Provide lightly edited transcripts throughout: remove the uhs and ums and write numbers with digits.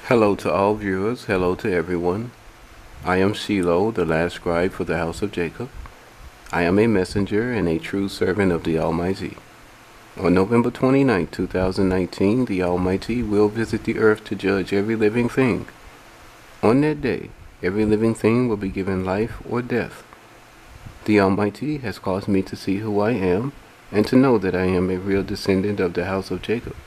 Hello to all viewers, hello to everyone. I am Shiloh, the last scribe for the house of Jacob. I am a messenger and a true servant of the Almighty. On November 29, 2019, the Almighty will visit the earth to judge every living thing. On that day, every living thing will be given life or death. The Almighty has caused me to see who I am and to know that I am a real descendant of the house of Jacob.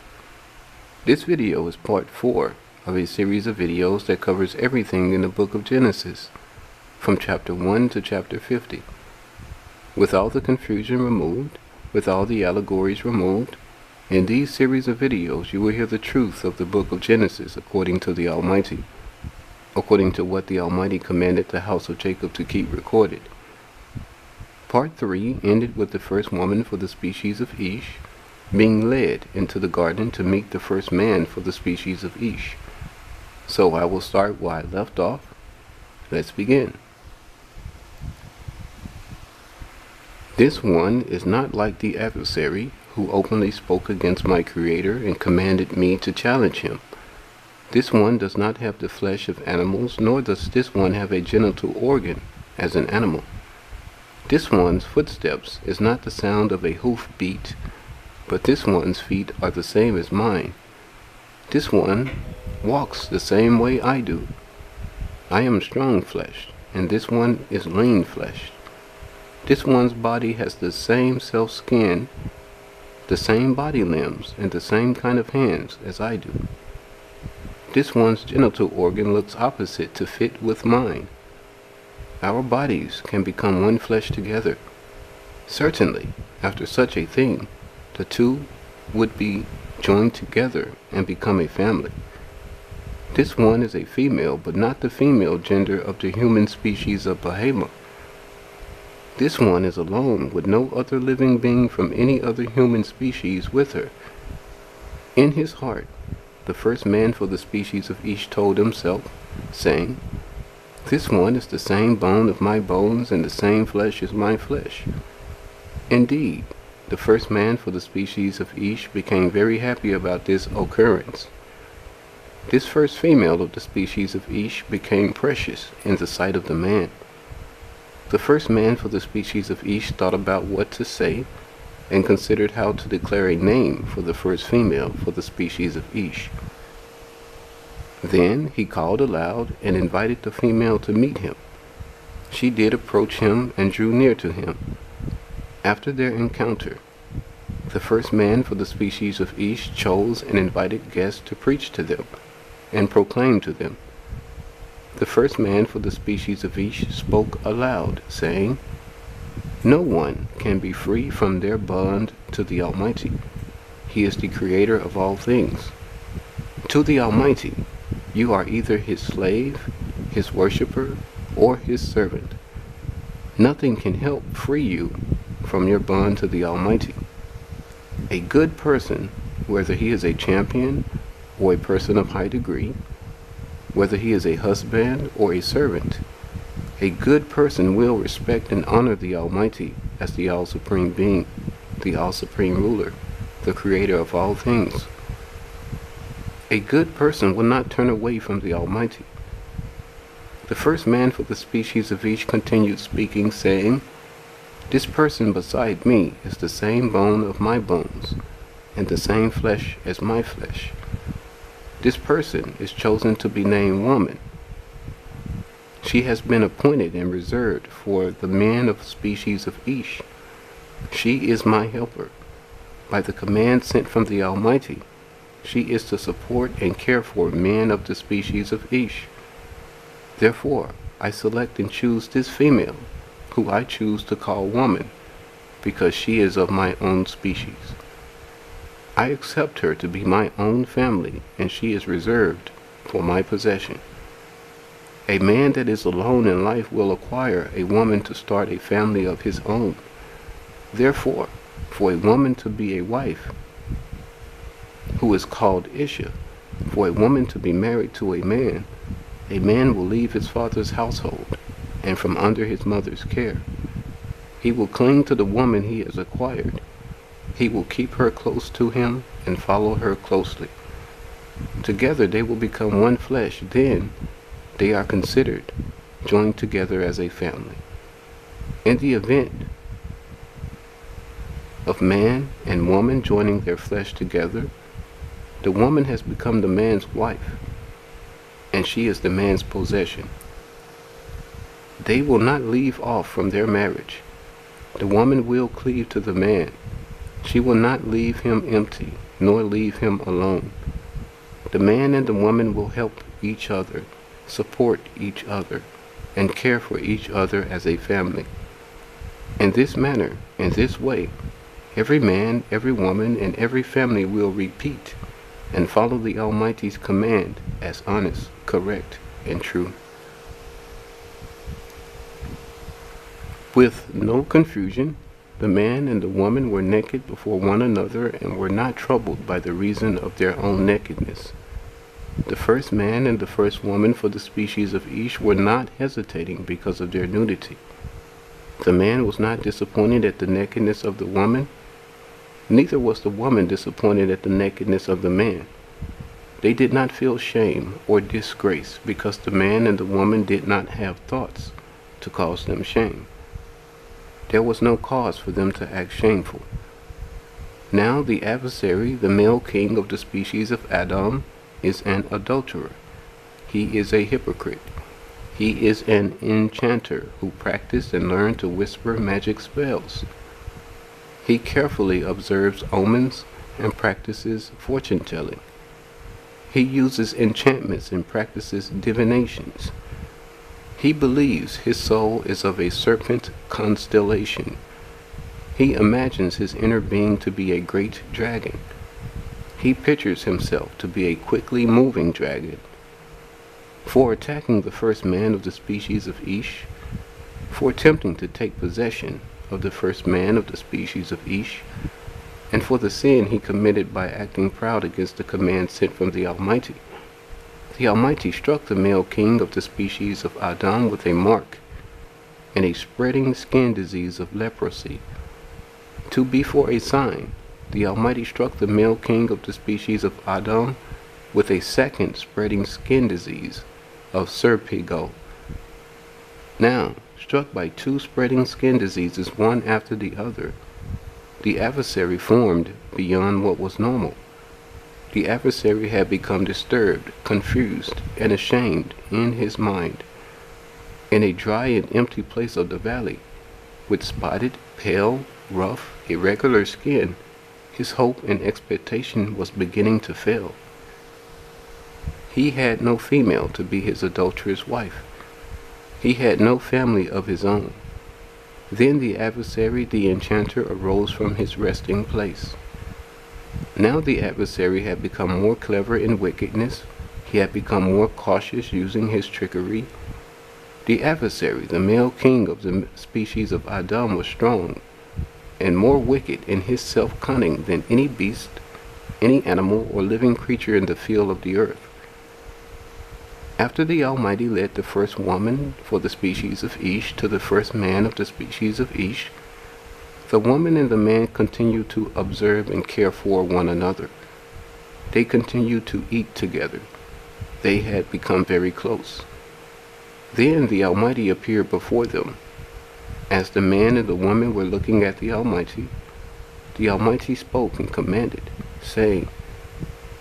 This video is part 4 of a series of videos that covers everything in the book of Genesis, from chapter 1 to chapter 50. With all the confusion removed, with all the allegories removed, in these series of videos you will hear the truth of the book of Genesis according to the Almighty, according to what the Almighty commanded the house of Jacob to keep recorded. Part 3 ended with the first woman for the species of Ish being led into the garden to meet the first man for the species of Ish. So I will start where I left off. Let's begin. This one is not like the adversary who openly spoke against my Creator and commanded me to challenge him. This one does not have the flesh of animals, nor does this one have a genital organ as an animal. This one's footsteps is not the sound of a hoof beat, but this one's feet are the same as mine. This one walks the same way I do. I am strong-fleshed, and this one is lean-fleshed. This one's body has the same self-skin, the same body limbs, and the same kind of hands as I do. This one's genital organ looks opposite to fit with mine. Our bodies can become one flesh together. Certainly, after such a thing, the two would be joined together and become a family. This one is a female, but not the female gender of the human species of Behemoth. This one is alone, with no other living being from any other human species with her. In his heart, the first man for the species of Ish told himself, saying, "This one is the same bone of my bones and the same flesh as my flesh." Indeed, the first man for the species of Ish became very happy about this occurrence. This first female of the species of Ish became precious in the sight of the man. The first man for the species of Ish thought about what to say and considered how to declare a name for the first female for the species of Ish. Then he called aloud and invited the female to meet him. She did approach him and drew near to him. After their encounter, the first man for the species of Ish chose and invited guests to preach to them and proclaim to them. The first man for the species of Ish spoke aloud, saying, "No one can be free from their bond to the Almighty. He is the creator of all things. To the Almighty, you are either his slave, his worshiper, or his servant. Nothing can help free you from your bond to the Almighty. A good person, whether he is a champion or a person of high degree, whether he is a husband or a servant, a good person will respect and honor the Almighty as the all-supreme being, the all-supreme ruler, the creator of all things. A good person will not turn away from the Almighty." The first man for the species of Ish continued speaking, saying, "This person beside me is the same bone of my bones, and the same flesh as my flesh. This person is chosen to be named woman. She has been appointed and reserved for the men of the species of Ish. She is my helper. By the command sent from the Almighty, she is to support and care for men of the species of Ish. Therefore, I select and choose this female, who I choose to call woman, because she is of my own species. I accept her to be my own family, and she is reserved for my possession. A man that is alone in life will acquire a woman to start a family of his own. Therefore, for a woman to be a wife, who is called Isha, for a woman to be married to a man will leave his father's household and from under his mother's care. He will cling to the woman he has acquired. He will keep her close to him and follow her closely. Together they will become one flesh. Then they are considered joined together as a family. In the event of man and woman joining their flesh together, the woman has become the man's wife, and she is the man's possession. They will not leave off from their marriage. The woman will cleave to the man. She will not leave him empty, nor leave him alone. The man and the woman will help each other, support each other, and care for each other as a family. In this manner, in this way, every man, every woman, and every family will repeat and follow the Almighty's command as honest, correct, and true. With no confusion, the man and the woman were naked before one another and were not troubled by the reason of their own nakedness. The first man and the first woman for the species of Ish were not hesitating because of their nudity. The man was not disappointed at the nakedness of the woman, neither was the woman disappointed at the nakedness of the man. They did not feel shame or disgrace because the man and the woman did not have thoughts to cause them shame. There was no cause for them to act shameful. Now the adversary, the male king of the species of Adam, is an adulterer. He is a hypocrite. He is an enchanter who practiced and learned to whisper magic spells. He carefully observes omens and practices fortune-telling. He uses enchantments and practices divinations. He believes his soul is of a serpent constellation. He imagines his inner being to be a great dragon. He pictures himself to be a quickly moving dragon. For attacking the first man of the species of Ish, for attempting to take possession of the first man of the species of Ish, and for the sin he committed by acting proud against the command sent from the Almighty struck the male king of the species of Adam with a mark and a spreading skin disease of leprosy. To be for a sign, the Almighty struck the male king of the species of Adam with a second spreading skin disease of serpigo. Now, struck by two spreading skin diseases one after the other, the adversary formed beyond what was normal. The adversary had become disturbed, confused, and ashamed in his mind. In a dry and empty place of the valley, with spotted, pale, rough, irregular skin, his hope and expectation was beginning to fail. He had no female to be his adulterous wife. He had no family of his own. Then the adversary, the enchanter, arose from his resting place. Now the adversary had become more clever in wickedness. He had become more cautious using his trickery. The adversary, the male king of the species of Adam, was strong and more wicked in his self-cunning than any beast, any animal, or living creature in the field of the earth. After the Almighty led the first woman for the species of Ish to the first man of the species of Ish, the woman and the man continued to observe and care for one another. They continued to eat together. They had become very close. Then the Almighty appeared before them. As the man and the woman were looking at the Almighty spoke and commanded, saying,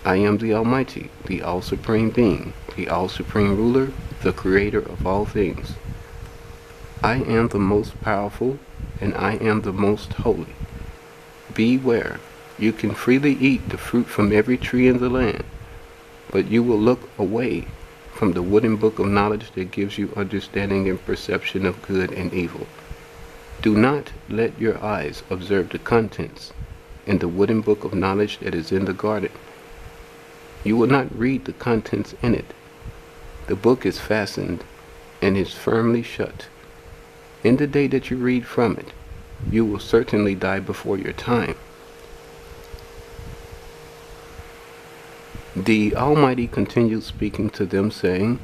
I am the Almighty, the All-Supreme Being, the All-Supreme Ruler, the Creator of all things. I am the most powerful, and I am the most holy. Beware, you can freely eat the fruit from every tree in the land, but you will look away from the wooden book of knowledge that gives you understanding and perception of good and evil. Do not let your eyes observe the contents in the wooden book of knowledge that is in the garden. You will not read the contents in it. The book is fastened and is firmly shut. In the day that you read from it, you will certainly die before your time. The Almighty continued speaking to them, saying,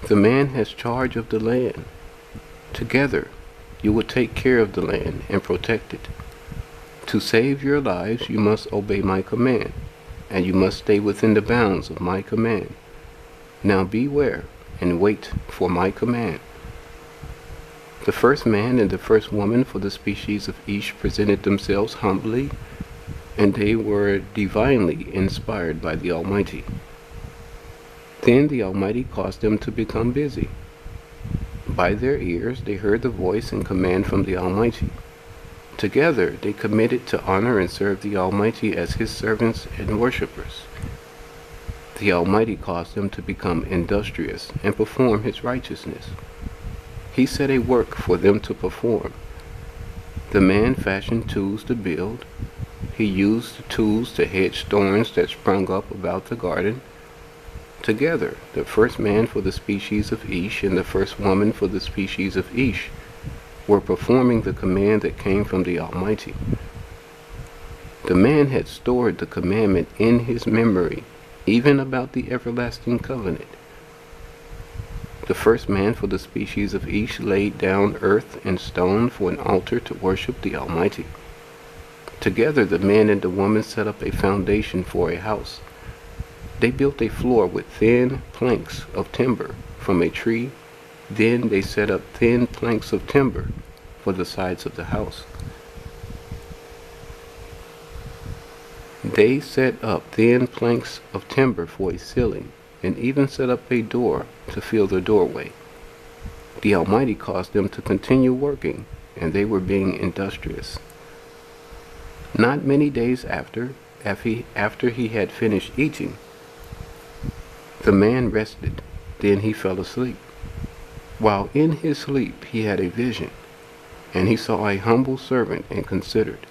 The man has charge of the land. Together, you will take care of the land and protect it. To save your lives, you must obey my command. and you must stay within the bounds of my command. Now beware and wait for my command. The first man and the first woman for the species of Ish presented themselves humbly, and they were divinely inspired by the Almighty. Then the Almighty caused them to become busy. By their ears they heard the voice and command from the Almighty. Together they committed to honor and serve the Almighty as His servants and worshippers. The Almighty caused them to become industrious and perform His righteousness. He set a work for them to perform. The man fashioned tools to build. He used the tools to hedge thorns that sprung up about the garden. Together, the first man for the species of Ish and the first woman for the species of Ish were performing the command that came from the Almighty. The man had stored the commandment in his memory, even about the everlasting covenant. The first man for the species of Ish laid down earth and stone for an altar to worship the Almighty. Together the man and the woman set up a foundation for a house. They built a floor with thin planks of timber from a tree. Then they set up thin planks of timber for the sides of the house. They set up thin planks of timber for a ceiling, and even set up a door to fill the doorway. The Almighty caused them to continue working, and they were being industrious. Not many days after he had finished eating, the man rested. Then he fell asleep. While in his sleep he had a vision, and he saw a humble servant and considered.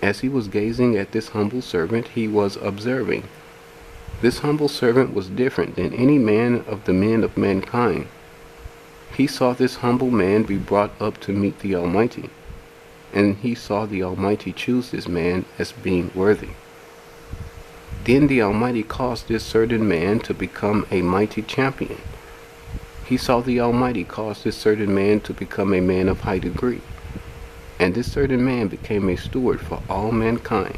As he was gazing at this humble servant, he was observing. This humble servant was different than any man of the men of mankind. He saw this humble man be brought up to meet the Almighty, and he saw the Almighty choose this man as being worthy. Then the Almighty caused this certain man to become a mighty champion. He saw the Almighty cause this certain man to become a man of high degree, and this certain man became a steward for all mankind.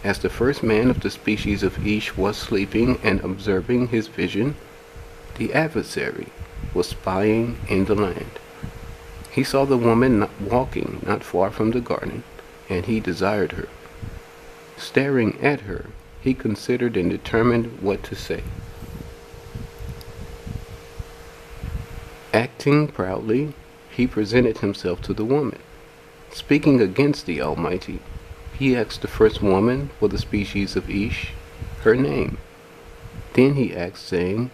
As the first man of the species of Ish was sleeping and observing his vision, the adversary was spying in the land. He saw the woman walking not far from the garden, and he desired her. Staring at her, he considered and determined what to say. Acting proudly, he presented himself to the woman. Speaking against the Almighty, he asked the first woman for the species of Ish her name. Then he asked, saying,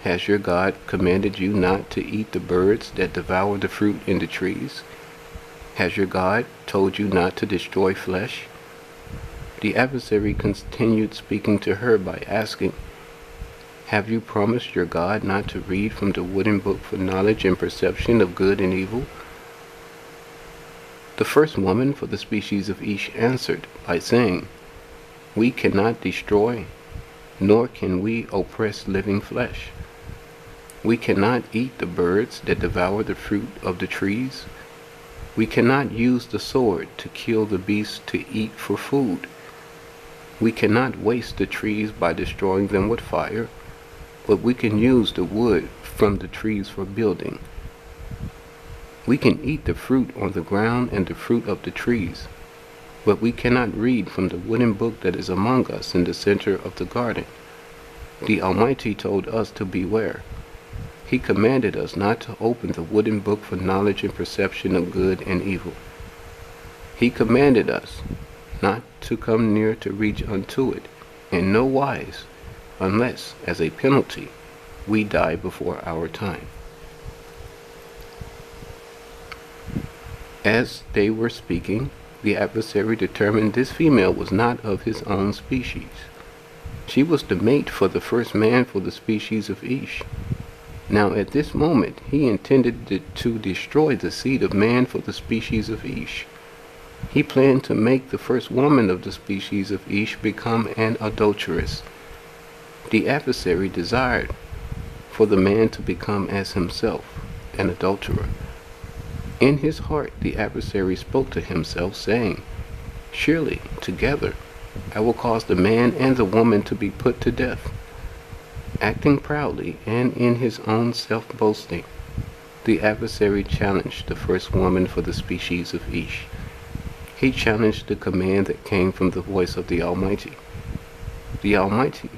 "Has your God commanded you not to eat the birds that devour the fruit in the trees? Has your God told you not to destroy flesh?" The adversary continued speaking to her by asking, "Have you promised your God not to read from the wooden book for knowledge and perception of good and evil?" The first woman for the species of Ish answered by saying, "We cannot destroy, nor can we oppress living flesh. We cannot eat the birds that devour the fruit of the trees. We cannot use the sword to kill the beasts to eat for food. We cannot waste the trees by destroying them with fire, but we can use the wood from the trees for building. We can eat the fruit on the ground and the fruit of the trees, but we cannot read from the wooden book that is among us in the center of the garden. The Almighty told us to beware. He commanded us not to open the wooden book for knowledge and perception of good and evil. He commanded us not to come near to reach unto it, in no wise, unless, as a penalty, we die before our time." As they were speaking, the adversary determined this female was not of his own species. She was the mate for the first man for the species of Ish. Now at this moment he intended to destroy the seed of man for the species of Ish. He planned to make the first woman of the species of Ish become an adulteress. The adversary desired for the man to become as himself, an adulterer. In his heart the adversary spoke to himself, saying, "Surely together I will cause the man and the woman to be put to death. Acting proudly and in his own self-boasting, the adversary challenged the first woman for the species of Ish. He challenged the command that came from the voice of the Almighty. The Almighty,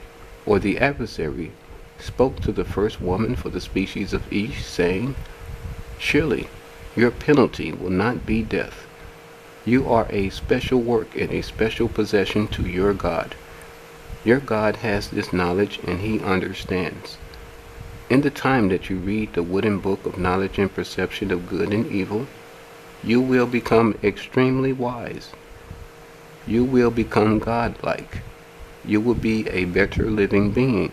or the adversary, spoke to the first woman for the species of Ish, saying, "Surely your penalty will not be death. You are a special work and a special possession to your God. Your God has this knowledge and he understands. In the time that you read the wooden book of knowledge and perception of good and evil, you will become extremely wise. You will become godlike. You will be a better living being.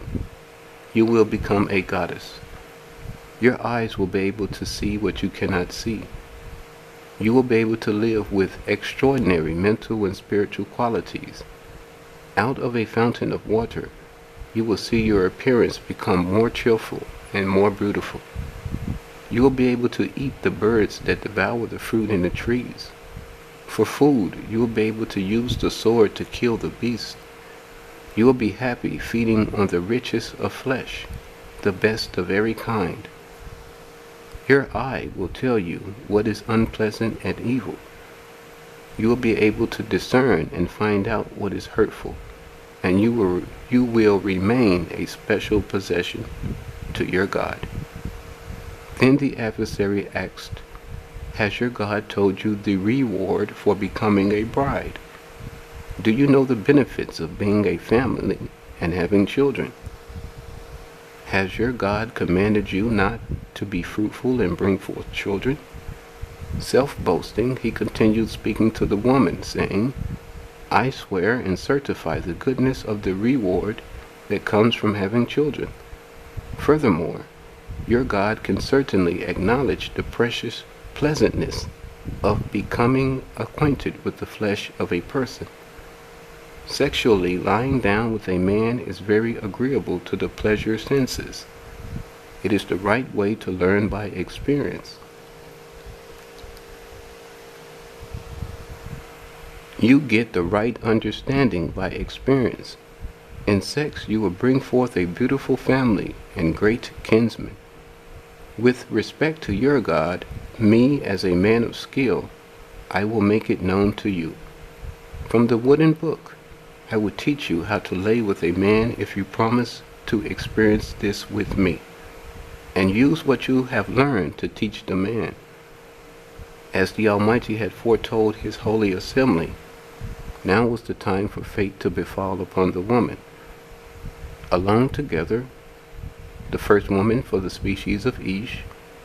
You will become a goddess. Your eyes will be able to see what you cannot see. You will be able to live with extraordinary mental and spiritual qualities. Out of a fountain of water, you will see your appearance become more cheerful and more beautiful. You will be able to eat the birds that devour the fruit in the trees. For food, you will be able to use the sword to kill the beast. You will be happy feeding on the richest of flesh, the best of every kind. Your eye will tell you what is unpleasant and evil. You will be able to discern and find out what is hurtful, and you will remain a special possession to your God." Then the adversary asked, "Has your God told you the reward for becoming a bride? Do you know the benefits of being a family and having children? Has your God commanded you not to be fruitful and bring forth children?" Self-boasting, he continued speaking to the woman, saying, "I swear and certify the goodness of the reward that comes from having children. Furthermore, your God can certainly acknowledge the precious pleasantness of becoming acquainted with the flesh of a person. Sexually, lying down with a man is very agreeable to the pleasure senses. It is the right way to learn by experience. You get the right understanding by experience. In sex, you will bring forth a beautiful family and great kinsmen. With respect to your God, me as a man of skill, I will make it known to you. From the wooden book, I will teach you how to lay with a man if you promise to experience this with me, and use what you have learned to teach the man." As the Almighty had foretold his holy assembly, now was the time for fate to befall upon the woman. Alone together, the first woman for the species of Ish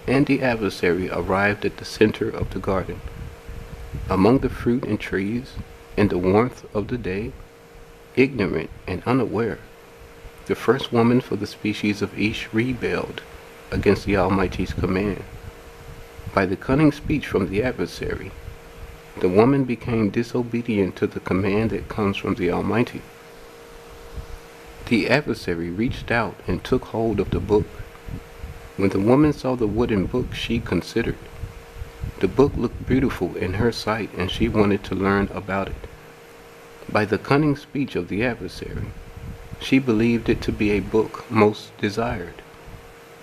and the adversary arrived at the center of the garden. Among the fruit and trees, in the warmth of the day, ignorant and unaware, the first woman for the species of Ish rebelled against the Almighty's command. By the cunning speech from the adversary, the woman became disobedient to the command that comes from the Almighty. The adversary reached out and took hold of the book. When the woman saw the wooden book, she considered. The book looked beautiful in her sight, and she wanted to learn about it. By the cunning speech of the adversary, she believed it to be a book most desired.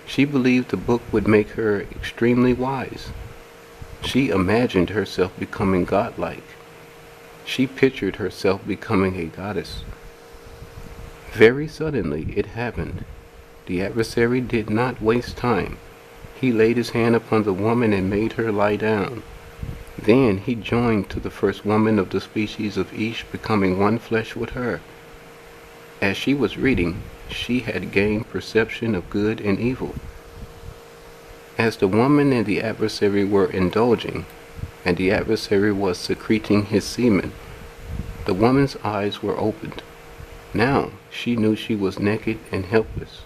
She believed the book would make her extremely wise. She imagined herself becoming godlike. She pictured herself becoming a goddess. Very suddenly it happened. The adversary did not waste time. He laid his hand upon the woman and made her lie down. Then he joined to the first woman of the species of Ish, becoming one flesh with her. As she was reading, she had gained perception of good and evil. As the woman and the adversary were indulging, and the adversary was secreting his semen, the woman's eyes were opened. Now she knew she was naked and helpless.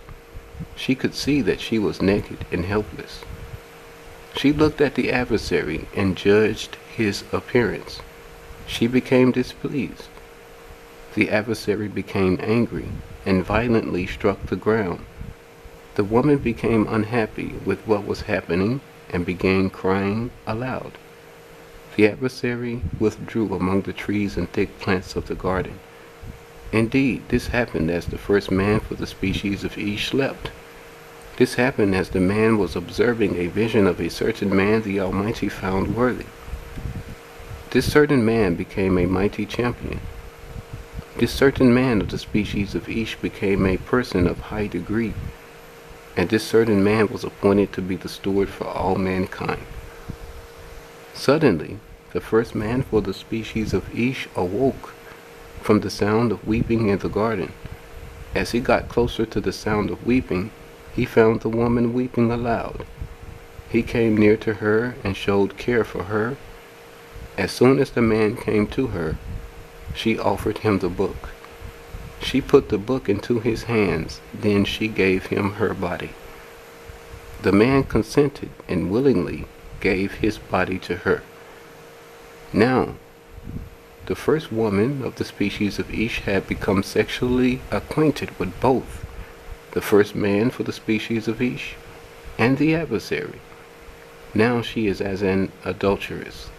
She could see that she was naked and helpless. She looked at the adversary and judged his appearance. She became displeased. The adversary became angry and violently struck the ground. The woman became unhappy with what was happening and began crying aloud. The adversary withdrew among the trees and thick plants of the garden. Indeed, this happened as the first man for the species of Ish slept. This happened as the man was observing a vision of a certain man the Almighty found worthy. This certain man became a mighty champion. This certain man of the species of Ish became a person of high degree, and this certain man was appointed to be the steward for all mankind. Suddenly, the first man for the species of Ish awoke from the sound of weeping in the garden. As he got closer to the sound of weeping, he found the woman weeping aloud. He came near to her and showed care for her. As soon as the man came to her, she offered him the book. She put the book into his hands, then she gave him her body. The man consented and willingly gave his body to her. Now, the first woman of the species of Ish had become sexually acquainted with both the first man for the species of Ish and the adversary. Now she is as an adulteress.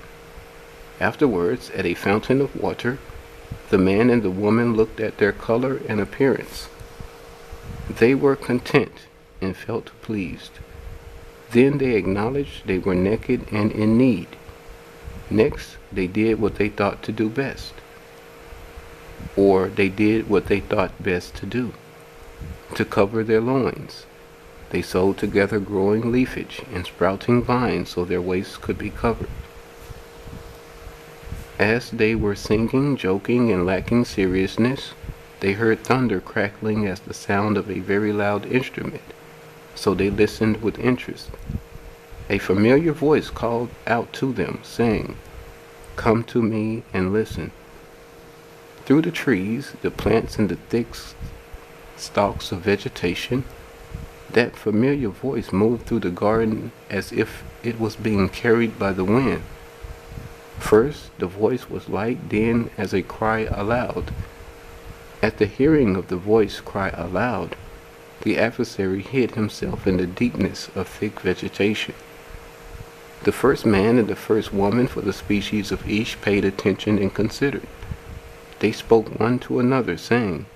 Afterwards, at a fountain of water, the man and the woman looked at their color and appearance. They were content and felt pleased. Then they acknowledged they were naked and in need. Next, they did what they thought to do best, or they did what they thought best to do, to cover their loins. They sewed together growing leafage and sprouting vines so their waists could be covered. As they were singing, joking, and lacking seriousness, they heard thunder crackling as the sound of a very loud instrument, so they listened with interest. A familiar voice called out to them, saying, "Come to me and listen." Through the trees, the plants, and the thick stalks of vegetation, that familiar voice moved through the garden as if it was being carried by the wind. First, the voice was light, then as a cry aloud. At the hearing of the voice cry aloud, the adversary hid himself in the deepness of thick vegetation. The first man and the first woman for the species of Ish paid attention and considered. They spoke one to another, saying,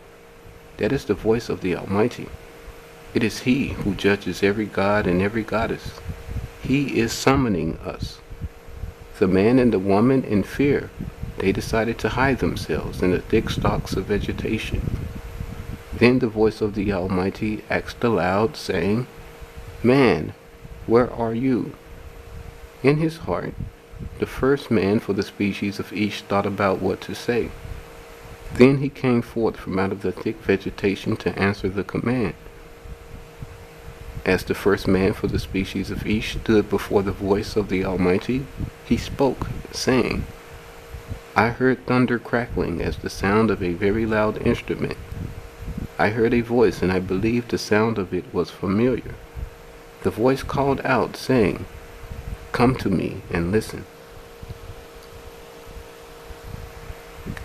"That is the voice of the Almighty. It is He who judges every god and every goddess. He is summoning us." The man and the woman, in fear, they decided to hide themselves in the thick stalks of vegetation. Then the voice of the Almighty asked aloud, saying, "Man, where are you?" In his heart, the first man for the species of Ish thought about what to say. Then he came forth from out of the thick vegetation to answer the command. As the first man for the species of Ish stood before the voice of the Almighty, he spoke, saying, "I heard thunder crackling as the sound of a very loud instrument. I heard a voice, and I believed the sound of it was familiar. The voice called out, saying, 'Come to me and listen.'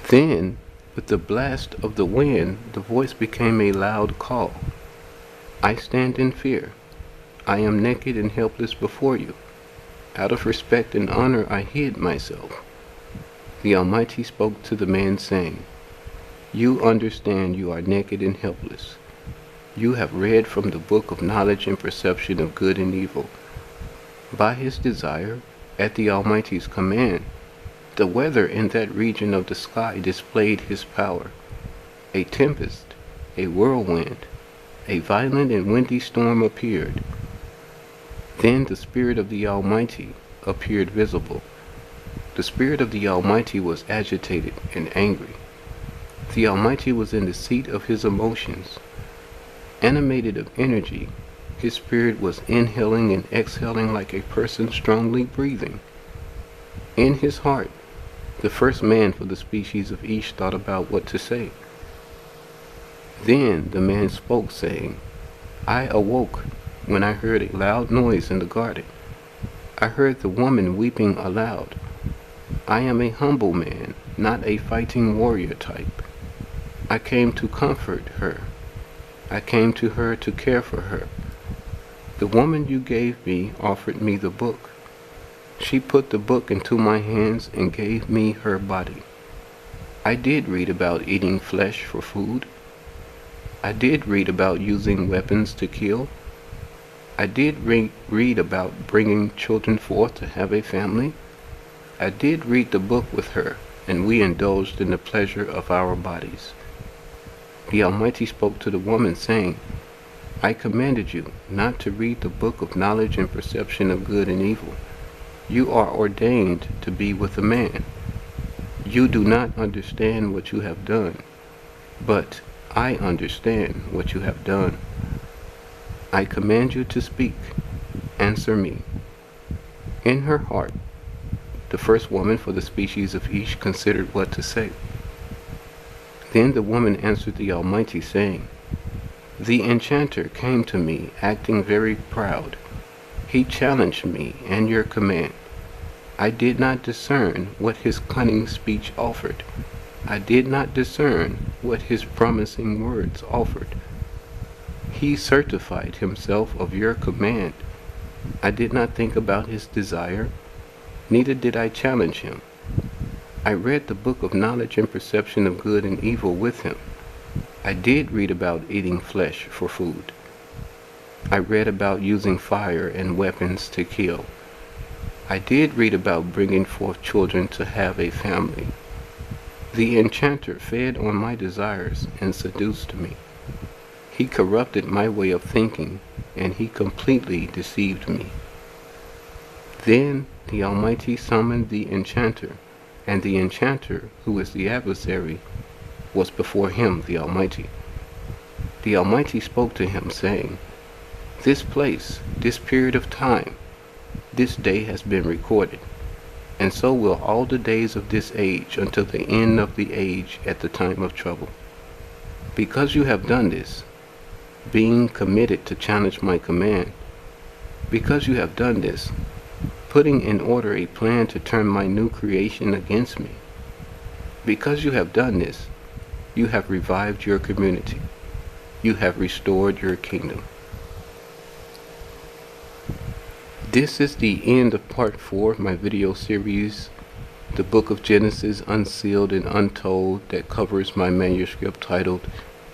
Then, with the blast of the wind, the voice became a loud call. 'I stand in fear. I am naked and helpless before you. Out of respect and honor I hid myself.' The Almighty spoke to the man, saying, 'You understand you are naked and helpless. You have read from the book of knowledge and perception of good and evil. By His desire, at the Almighty's command, the weather in that region of the sky displayed His power. A tempest, a whirlwind, a violent and windy storm appeared. Then the Spirit of the Almighty appeared visible. The Spirit of the Almighty was agitated and angry. The Almighty was in the seat of His emotions. Animated of energy, His Spirit was inhaling and exhaling like a person strongly breathing. In his heart, the first man for the species of Ish thought about what to say. Then the man spoke, saying, 'I awoke when I heard a loud noise in the garden. I heard the woman weeping aloud. I am a humble man, not a fighting warrior type. I came to comfort her. I came to her to care for her. The woman you gave me offered me the book. She put the book into my hands and gave me her body. I did read about eating flesh for food. I did read about using weapons to kill. I did read about bringing children forth to have a family. I did read the book with her, and we indulged in the pleasure of our bodies. The Almighty spoke to the woman, saying, I commanded you not to read the book of knowledge and perception of good and evil. You are ordained to be with a man. You do not understand what you have done, but I understand what you have done. I command you to speak. Answer me. In her heart, the first woman for the species of each considered what to say. Then the woman answered the Almighty, saying, The enchanter came to me, acting very proud. He challenged me and your command. I did not discern what his cunning speech offered. I did not discern what his promising words offered. He certified himself of your command. I did not think about his desire, neither did I challenge him. I read the book of knowledge and perception of good and evil with him. I did read about eating flesh for food. I read about using fire and weapons to kill. I did read about bringing forth children to have a family. The enchanter fed on my desires and seduced me. He corrupted my way of thinking, and he completely deceived me. Then the Almighty summoned the enchanter, and the enchanter, who is the adversary, was before him, the Almighty. The Almighty spoke to him, saying, This place, this period of time, this day has been recorded, and so will all the days of this age until the end of the age at the time of trouble. Because you have done this, being committed to challenge my command, because you have done this, putting in order a plan to turn my new creation against me, because you have done this, you have revived your community. You have restored your kingdom. This is the end of part 4 of my video series, The Book of Genesis, Unsealed and Untold, that covers my manuscript titled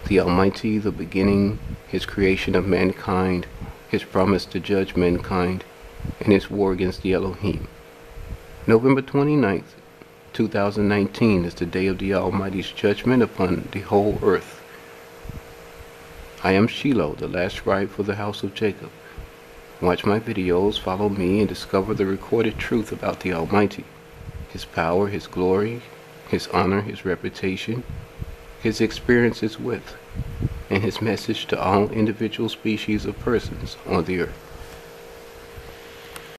The Almighty, the Beginning, His Creation of Mankind, His Promise to Judge Mankind, and His War against the Elohim. November 29th, 2019 is the day of the Almighty's judgment upon the whole earth. I am Shiloh, the last scribe for the house of Jacob. Watch my videos, follow me, and discover the recorded truth about the Almighty, His power, His glory, His honor, His reputation, His experiences with, and His message to all individual species of persons on the earth.